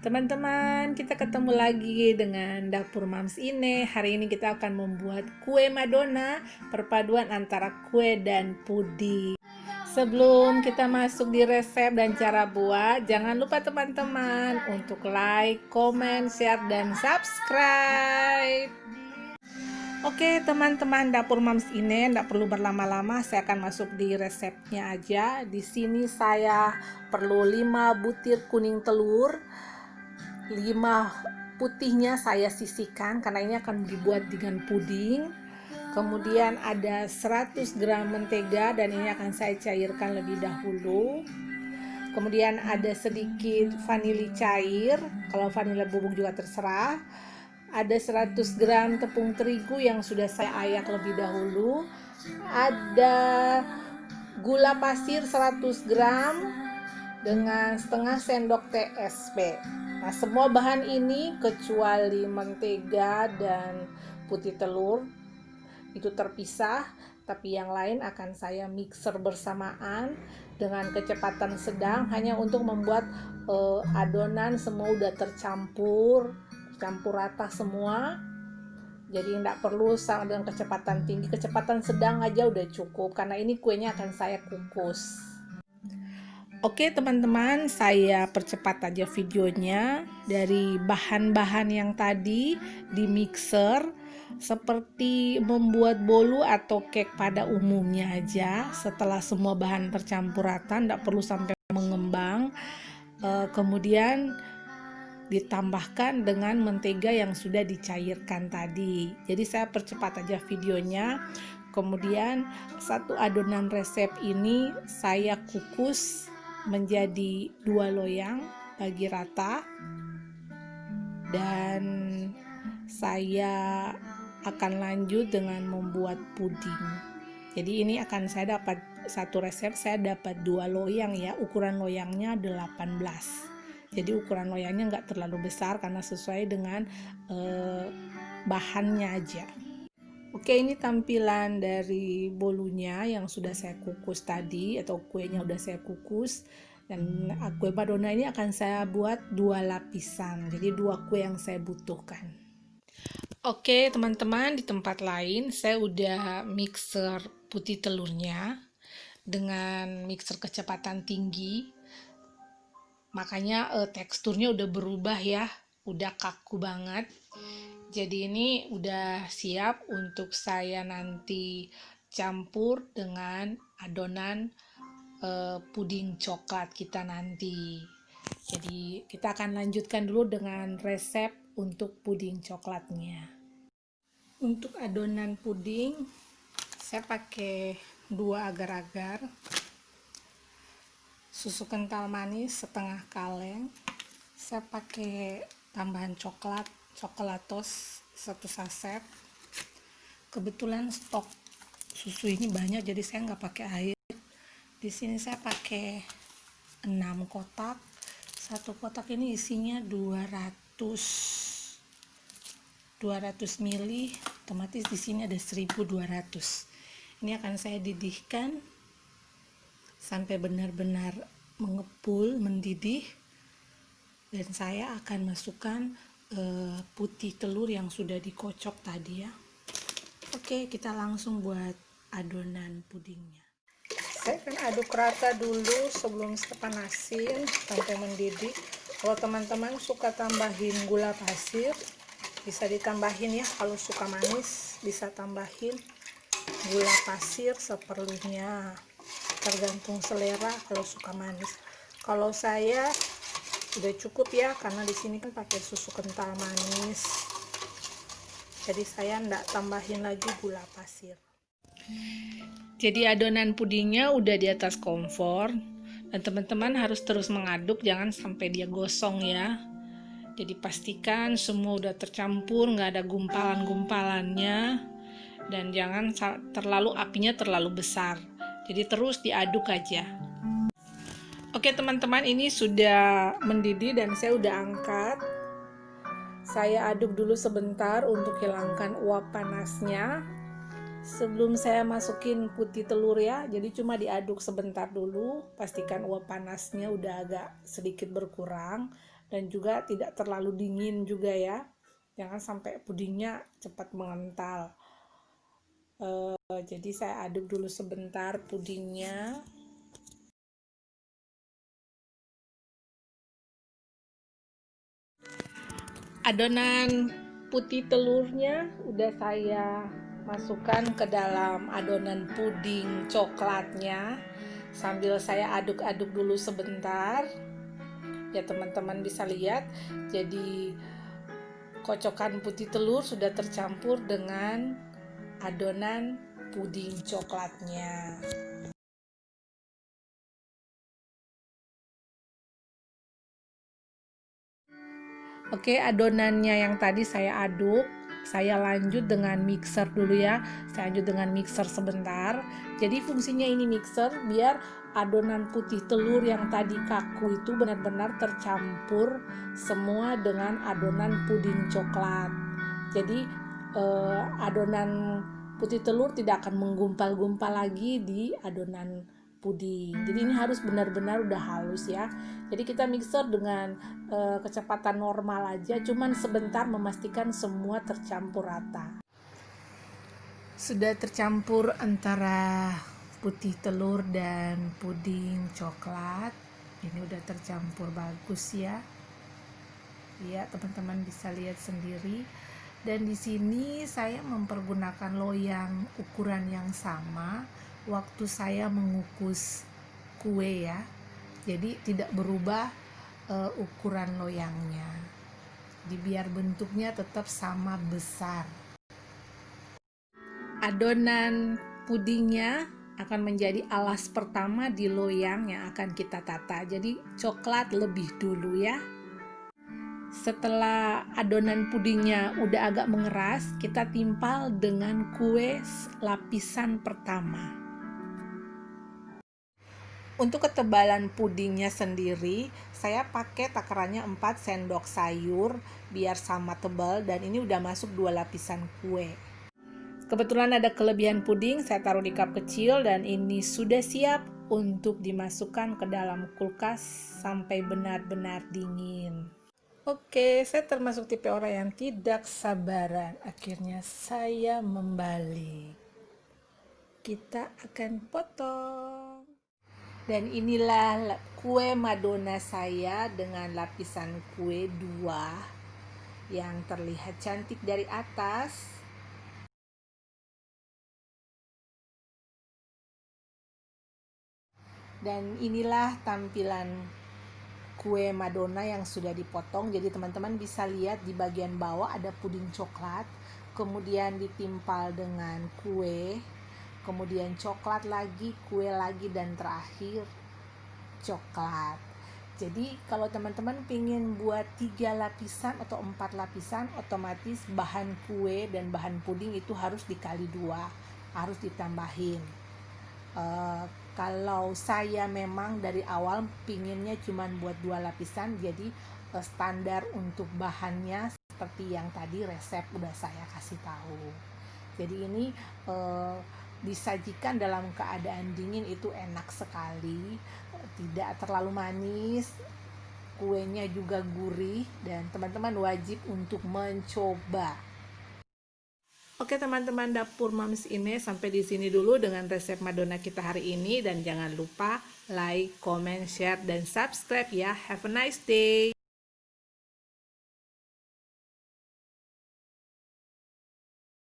Teman-teman, kita ketemu lagi dengan Dapur Mams Ine. Hari ini kita akan membuat kue Madonna, perpaduan antara kue dan puding. Sebelum kita masuk di resep dan cara buat, jangan lupa teman-teman untuk like, comment, share, dan subscribe. Oke teman-teman, Dapur Mams Ine, tidak perlu berlama-lama, saya akan masuk di resepnya aja. Di sini saya perlu 5 butir kuning telur. 5 putihnya saya sisihkan karena ini akan dibuat dengan puding. Kemudian ada 100 gram mentega dan ini akan saya cairkan lebih dahulu. Kemudian ada sedikit vanili cair, kalau vanila bubuk juga terserah. Ada 100 gram tepung terigu yang sudah saya ayak lebih dahulu. Ada gula pasir 100 gram dengan setengah sendok TSP. Nah, semua bahan ini kecuali mentega dan putih telur itu terpisah, tapi yang lain akan saya mixer bersamaan dengan kecepatan sedang hanya untuk membuat adonan semua udah tercampur rata semua. Jadi tidak perlu dengan kecepatan tinggi, kecepatan sedang aja udah cukup karena ini kuenya akan saya kukus. Oke teman-teman, saya percepat aja videonya. Dari bahan-bahan yang tadi di mixer seperti membuat bolu atau cake pada umumnya aja. Setelah semua bahan tercampur rata, tidak perlu sampai mengembang. Kemudian ditambahkan dengan mentega yang sudah dicairkan tadi. Jadi saya percepat aja videonya. Kemudian satu adonan resep ini saya kukus menjadi 2 loyang bagi rata, dan saya akan lanjut dengan membuat puding. Jadi ini akan saya dapat satu resep, saya dapat 2 loyang ya, ukuran loyangnya 18. Jadi ukuran loyangnya nggak terlalu besar karena sesuai dengan bahannya aja. Oke, ini tampilan dari bolunya yang sudah saya kukus tadi, atau kuenya udah saya kukus. Dan kue Madonna ini akan saya buat 2 lapisan, jadi 2 kue yang saya butuhkan. Oke teman-teman, di tempat lain saya udah mixer putih telurnya dengan mixer kecepatan tinggi. Makanya teksturnya udah berubah ya, udah kaku banget. Jadi ini udah siap untuk saya nanti campur dengan adonan puding coklat kita nanti. Jadi kita akan lanjutkan dulu dengan resep untuk puding coklatnya. Untuk adonan puding saya pakai 2 agar-agar, susu kental manis setengah kaleng, saya pakai tambahan coklatos 1 saset. Kebetulan stok susu ini banyak jadi saya nggak pakai air. Di sini saya pakai 6 kotak. 1 kotak ini isinya 200 ml, otomatis di sini ada 1200. Ini akan saya didihkan sampai benar-benar mengepul, mendidih. Dan saya akan masukkan putih telur yang sudah dikocok tadi ya. Oke, kita langsung buat adonan pudingnya. Saya akan aduk rata dulu sebelum saya panasin sampai mendidih. Kalau teman-teman suka tambahin gula pasir, bisa ditambahin ya. Kalau suka manis, bisa tambahin gula pasir seperlunya. Tergantung selera kalau suka manis. Kalau saya udah cukup ya, karena di sini kan pakai susu kental manis. Jadi saya enggak tambahin lagi gula pasir. Jadi adonan pudingnya udah di atas kompor, dan teman-teman harus terus mengaduk, jangan sampai dia gosong ya. Jadi pastikan semua udah tercampur, nggak ada gumpalan-gumpalannya, dan jangan terlalu apinya terlalu besar. Jadi terus diaduk aja. Oke teman-teman, ini sudah mendidih dan saya udah angkat. Saya aduk dulu sebentar untuk hilangkan uap panasnya. Sebelum saya masukin putih telur ya, jadi cuma diaduk sebentar dulu, pastikan uap panasnya udah agak sedikit berkurang. dan juga tidak terlalu dingin juga ya. Jangan sampai pudingnya cepat mengental. Jadi saya aduk dulu sebentar pudingnya. Adonan putih telurnya udah saya masukkan ke dalam adonan puding coklatnya sambil saya aduk-aduk dulu sebentar ya, teman-teman bisa lihat. Jadi kocokan putih telur sudah tercampur dengan adonan puding coklatnya. Oke, adonannya yang tadi saya aduk, saya lanjut dengan mixer dulu ya. Saya lanjut dengan mixer sebentar. Jadi fungsinya ini mixer biar adonan putih telur yang tadi kaku itu benar-benar tercampur semua dengan adonan puding coklat. Jadi adonan putih telur tidak akan menggumpal-gumpal lagi di adonan puding. Jadi ini harus benar-benar udah halus ya. Jadi kita mixer dengan kecepatan normal aja, cuman sebentar memastikan semua tercampur rata. Sudah tercampur antara putih telur dan puding coklat. Ini udah tercampur bagus ya. Ya, teman-teman bisa lihat sendiri. Dan di sini saya mempergunakan loyang ukuran yang sama waktu saya mengukus kue ya. Jadi tidak berubah ukuran loyangnya. Jadi biar bentuknya tetap sama besar. Adonan pudingnya akan menjadi alas pertama di loyang yang akan kita tata. Jadi coklat lebih dulu ya. Setelah adonan pudingnya udah agak mengeras, kita timpal dengan kue lapisan pertama. Untuk ketebalan pudingnya sendiri, saya pakai takarannya 4 sendok sayur biar sama tebal, dan ini udah masuk 2 lapisan kue. Kebetulan ada kelebihan puding, saya taruh di cup kecil dan ini sudah siap untuk dimasukkan ke dalam kulkas sampai benar-benar dingin. Oke, saya termasuk tipe orang yang tidak sabaran. Akhirnya saya membalik. Kita akan potong. Dan inilah kue Madonna saya dengan lapisan kue 2 yang terlihat cantik dari atas. Dan inilah tampilan kue Madonna yang sudah dipotong. Jadi teman-teman bisa lihat di bagian bawah ada puding coklat, kemudian ditimpal dengan kue, kemudian coklat lagi, kue lagi, dan terakhir coklat. Jadi kalau teman-teman ingin buat 3 lapisan atau 4 lapisan, otomatis bahan kue dan bahan puding itu harus dikali 2, harus ditambahin. Kalau saya memang dari awal pinginnya cuma buat 2 lapisan, jadi standar untuk bahannya seperti yang tadi resep udah saya kasih tahu. Jadi ini disajikan dalam keadaan dingin itu enak sekali, tidak terlalu manis, kuenya juga gurih, dan teman-teman wajib untuk mencoba. Oke teman-teman, dapur Moms Ines sampai di sini dulu dengan resep Madonna kita hari ini, dan jangan lupa like, comment, share, dan subscribe ya. Have a nice day.